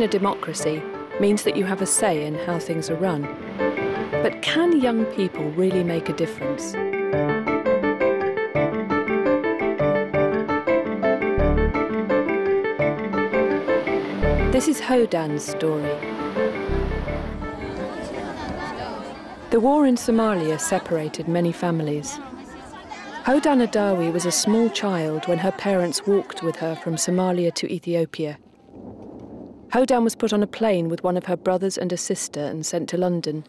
a democracy means that you have a say in how things are run. But can young people really make a difference? This is Hodan's story. The war in Somalia separated many families. Hodan Adawi was a small child when her parents walked with her from Somalia to Ethiopia. Hodan was put on a plane with one of her brothers and a sister and sent to London.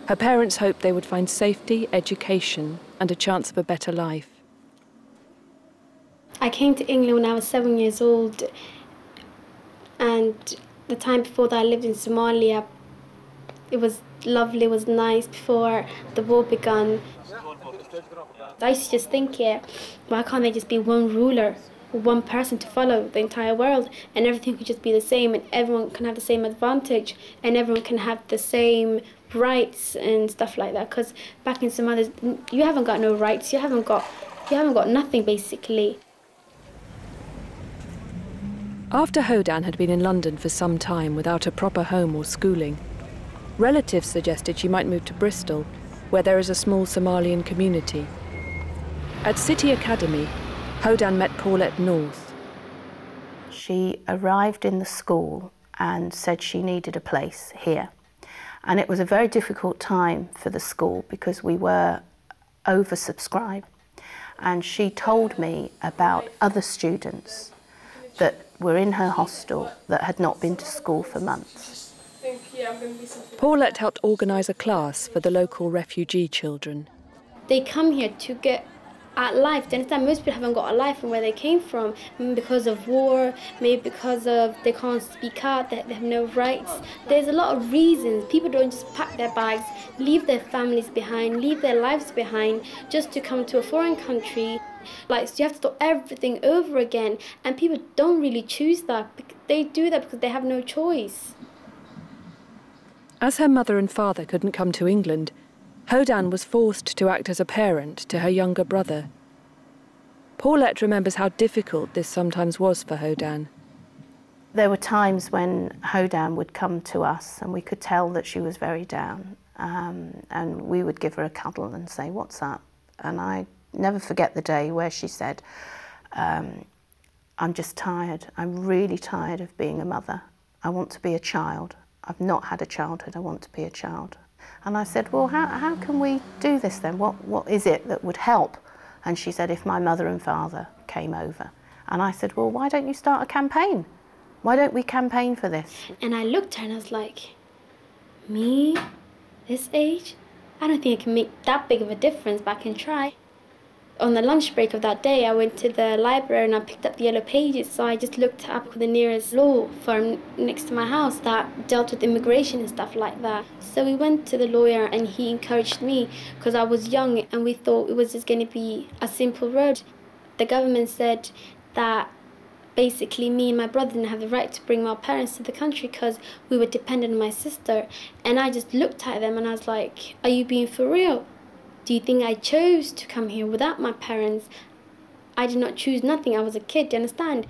Her parents hoped they would find safety, education, and a chance of a better life. I came to England when I was 7 years old, and the time before that I lived in Somalia. It was lovely, it was nice before the war began. I used to just think, yeah, why can't there just be one ruler, one person to follow the entire world, and everything could just be the same, and everyone can have the same advantage, and everyone can have the same rights and stuff like that. Because back in Somalia, you haven't got no rights, you haven't got nothing basically. After Hodan had been in London for some time without a proper home or schooling, relatives suggested she might move to Bristol, where there is a small Somalian community. At City Academy, Hodan met Paulette North. She arrived in the school and said she needed a place here. And it was a very difficult time for the school because we were oversubscribed. And she told me about other students that were in her hostel that had not been to school for months. Paulette helped organise a class for the local refugee children. They come here to get at life. Do you understand? Most people haven't got a life from where they came from, because of war, maybe because of they can't speak out, they have no rights. There's a lot of reasons. People don't just pack their bags, leave their families behind, leave their lives behind, just to come to a foreign country. Like, so you have to start everything over again, and people don't really choose that. They do that because they have no choice. As her mother and father couldn't come to England, Hodan was forced to act as a parent to her younger brother. Paulette remembers how difficult this sometimes was for Hodan. There were times when Hodan would come to us and we could tell that she was very down, and we would give her a cuddle and say, "What's up?" And I never forget the day where she said, "I'm just tired. I'm really tired of being a mother. I want to be a child. I've not had a childhood. I want to be a child." And I said, "Well, how can we do this then? What is it that would help?" And she said, "If my mother and father came over." And I said, "Well, why don't you start a campaign? Why don't we campaign for this?" And I looked at her and I was like, me, this age? I don't think I can make that big of a difference, but I can try. On the lunch break of that day, I went to the library and I picked up the Yellow Pages, so I just looked up the nearest law firm next to my house that dealt with immigration and stuff like that. So we went to the lawyer and he encouraged me because I was young and we thought it was just going to be a simple road. The government said that basically me and my brother didn't have the right to bring our parents to the country because we were dependent on my sister. And I just looked at them and I was like, "Are you being for real? Do you think I chose to come here without my parents? I did not choose nothing. I was a kid, do you understand?"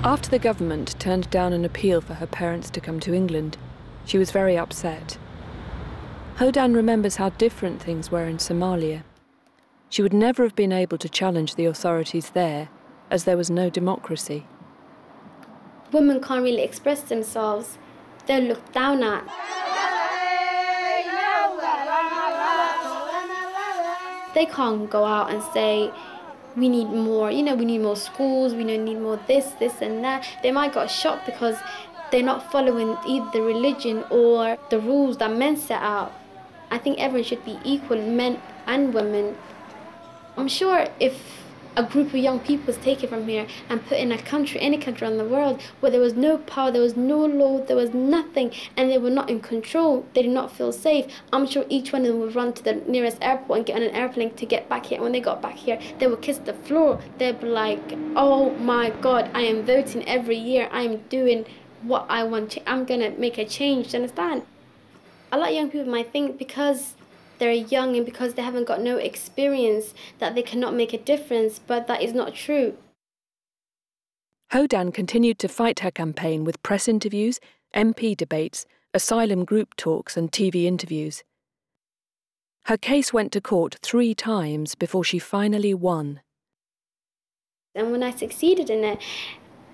After the government turned down an appeal for her parents to come to England, she was very upset. Hodan remembers how different things were in Somalia. She would never have been able to challenge the authorities there, as there was no democracy. Women can't really express themselves. They're looked down at. They can't go out and say, "We need more, we need more schools, we need more this and that." They might get shot because they're not following either the religion or the rules that men set out. I think everyone should be equal, men and women. I'm sure if a group of young people was taken from here and put in a country, any country around the world, where there was no power, there was no law, there was nothing, and they were not in control, they did not feel safe, I'm sure each one of them would run to the nearest airport and get on an airplane to get back here. And when they got back here, they would kiss the floor. They'd be like, "Oh my God, I am voting every year. I am doing what I want. I'm going to make a change." Do you understand? A lot of young people might think because they're young and because they haven't got no experience that they cannot make a difference, but that is not true. Hodan continued to fight her campaign with press interviews, MP debates, asylum group talks and TV interviews. Her case went to court 3 times before she finally won. And when I succeeded in it,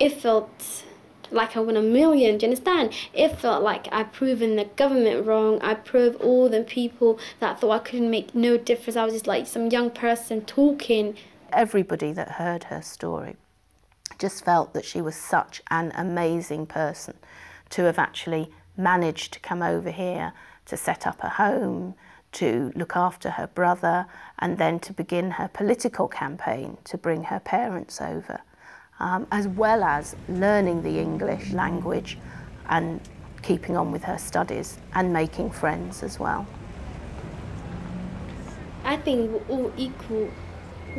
it felt like I won $1 million, do you understand? It felt like I'd proven the government wrong. I proved all the people that thought I couldn't make no difference. I was just like some young person talking. Everybody that heard her story just felt that she was such an amazing person to have actually managed to come over here to set up a home, to look after her brother, and then to begin her political campaign to bring her parents over, as well as learning the English language and keeping on with her studies and making friends as well. I think we're all equal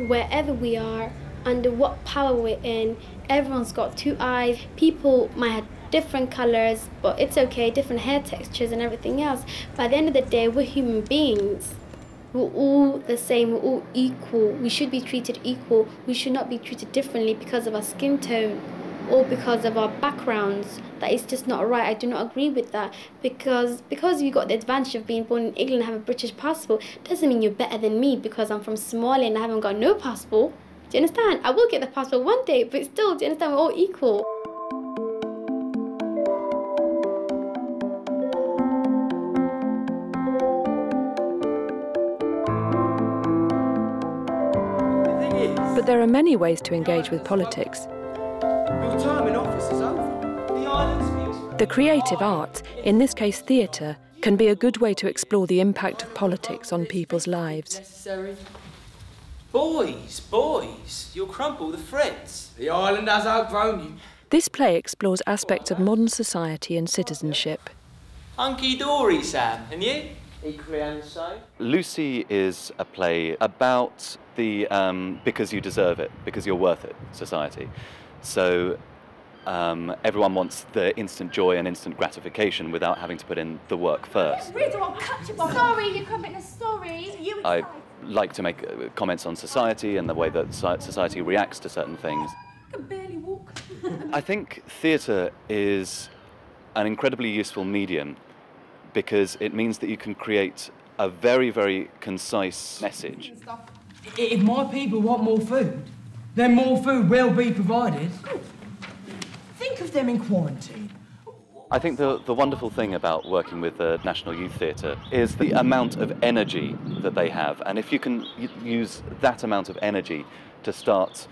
wherever we are, under what power we're in. Everyone's got 2 eyes. People might have different colours, but it's okay, different hair textures and everything else. By the end of the day, we're human beings. We're all the same, we're all equal. We should be treated equal. We should not be treated differently because of our skin tone or because of our backgrounds. That is just not right. I do not agree with that. Because you got the advantage of being born in England and have a British passport doesn't mean you're better than me because I'm from Somalia and I haven't got no passport. Do you understand? I will get the passport one day, but still, do you understand? We're all equal. But there are many ways to engage with politics. Your time in office is over. The island speaks. The creative arts, in this case theatre, can be a good way to explore the impact of politics on people's lives. Necessary. Boys, you'll crumple the threads. The island has outgrown you. This play explores aspects of modern society and citizenship. Hunky-dory, Sam. And you? Equally and so. Lucy is a play about the because you deserve it, because you're worth it society. So everyone wants the instant joy and instant gratification without having to put in the work first. Sorry, you're coming. Sorry. I like to make comments on society and the way that society reacts to certain things. I can barely walk. I think theatre is an incredibly useful medium because it means that you can create a very, very concise message. If my people want more food, then more food will be provided. Think of them in quarantine. I think the wonderful thing about working with the National Youth Theatre is the amount of energy that they have. And if you can use that amount of energy to start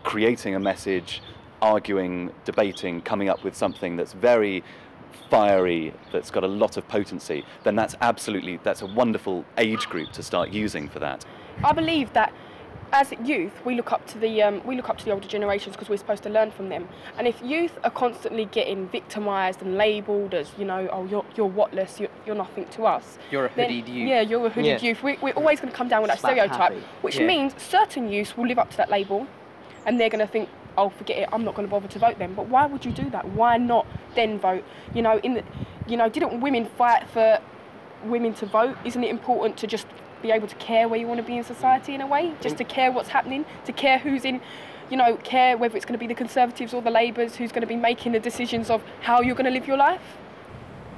creating a message, arguing, debating, coming up with something that's very fiery, that's got a lot of potency, then that's a wonderful age group to start using for that. I believe that as youth, we look up to the older generations because we're supposed to learn from them. And if youth are constantly getting victimised and labelled as, you know, oh, you're whatless, you're nothing to us. You're a hoodied youth. Yeah, you're a hoodied youth. We're always going to come down with that stereotype, which means certain youths will live up to that label, and they're going to think, oh, forget it, I'm not going to bother to vote them. But why would you do that? Why not then vote? You know, didn't women fight for women to vote? Isn't it important to just be able to care where you want to be in society in a way? Just to care what's happening, to care who's in, care whether it's going to be the Conservatives or the Labours, who's going to be making the decisions of how you're going to live your life?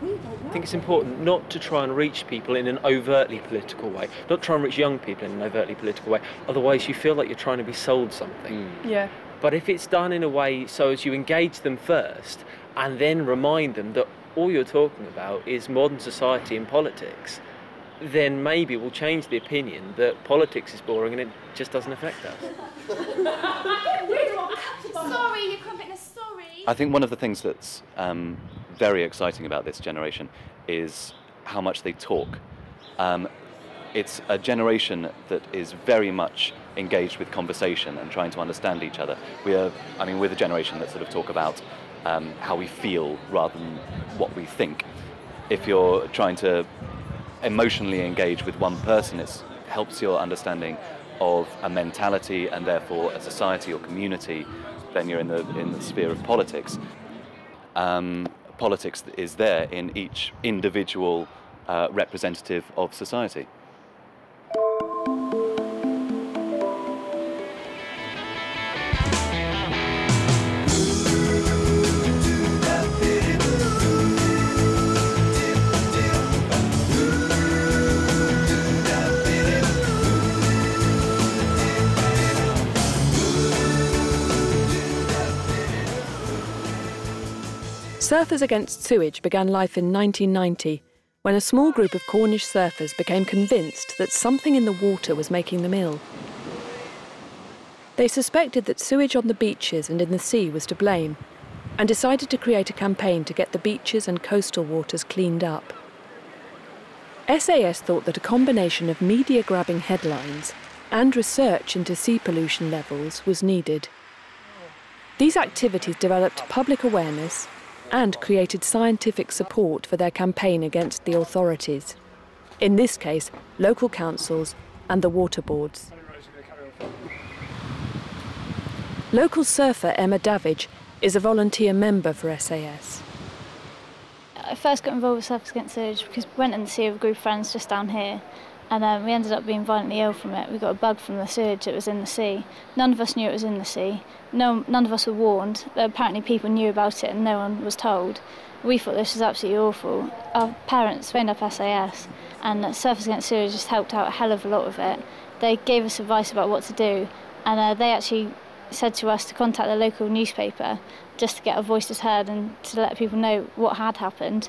I think it's important not to try and reach people in an overtly political way, not try and reach young people in an overtly political way, otherwise you feel like you're trying to be sold something. Yeah. But if it's done in a way so as you engage them first and then remind them that all you're talking about is modern society and politics, then maybe we'll change the opinion that politics is boring and it just doesn't affect us. Sorry, you're coming. Sorry. I think one of the things that's very exciting about this generation is how much they talk. It's a generation that is very much engaged with conversation and trying to understand each other. We're the generation that sort of talk about how we feel rather than what we think. If you're trying to emotionally engage with one person, it helps your understanding of a mentality and therefore a society or community. Then you're in the sphere of politics. Politics is there in each individual representative of society. Surfers Against Sewage began life in 1990, when a small group of Cornish surfers became convinced that something in the water was making them ill. They suspected that sewage on the beaches and in the sea was to blame, and decided to create a campaign to get the beaches and coastal waters cleaned up. SAS thought that a combination of media-grabbing headlines and research into sea pollution levels was needed. These activities developed public awareness and created scientific support for their campaign against the authorities, in this case, local councils and the water boards. Local surfer Emma Davidge is a volunteer member for SAS. I first got involved with Surfers Against Sewage because we went in the sea with a group of friends just down here, and we ended up being violently ill from it. We got a bug from the sewage that was in the sea. None of us knew it was in the sea. None of us were warned. Apparently people knew about it and no one was told. We thought this was absolutely awful. Our parents phoned up SAS, and Surfers Against Sewage just helped out a hell of a lot with it. They gave us advice about what to do, and they actually said to us to contact the local newspaper just to get our voices heard and to let people know what had happened.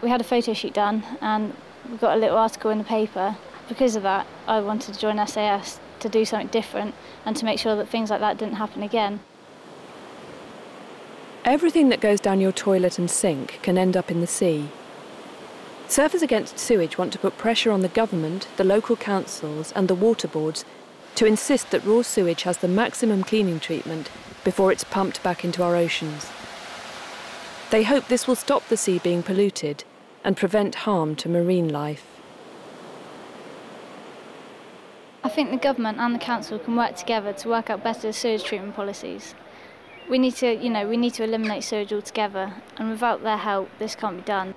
We had a photo shoot done and we got a little article in the paper. Because of that, I wanted to join SAS to do something different and to make sure that things like that didn't happen again. Everything that goes down your toilet and sink can end up in the sea. Surfers Against Sewage want to put pressure on the government, the local councils and the water boards to insist that raw sewage has the maximum cleaning treatment before it's pumped back into our oceans. They hope this will stop the sea being polluted and prevent harm to marine life. I think the government and the council can work together to work out better sewage treatment policies. We need to eliminate sewage altogether, and without their help, this can't be done.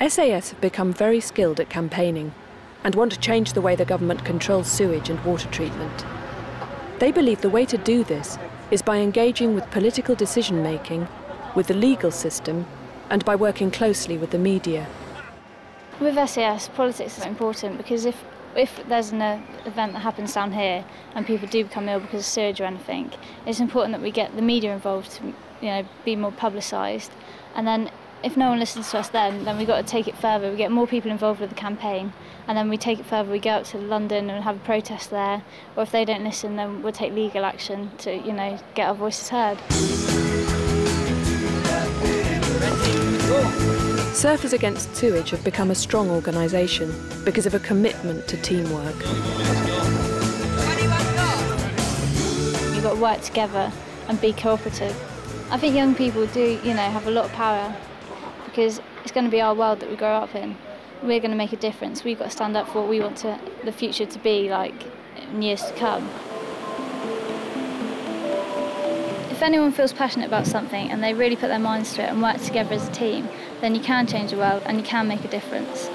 SAS have become very skilled at campaigning and want to change the way the government controls sewage and water treatment. They believe the way to do this is by engaging with political decision-making, with the legal system, and by working closely with the media. With SAS, politics is important because if there's an event that happens down here and people do become ill because of sewage or anything, it's important that we get the media involved to be more publicised. And then if no one listens to us then we've got to take it further. We get more people involved with the campaign, and then we take it further. We go out to London and have a protest there, or if they don't listen, then we'll take legal action to, get our voices heard. Surfers Against Sewage have become a strong organisation because of a commitment to teamwork. You've got to work together and be cooperative. I think young people do, have a lot of power because it's going to be our world that we grow up in. We're going to make a difference. We've got to stand up for what we want the future to be like in years to come. If anyone feels passionate about something and they really put their minds to it and work together as a team, then you can change the world and you can make a difference.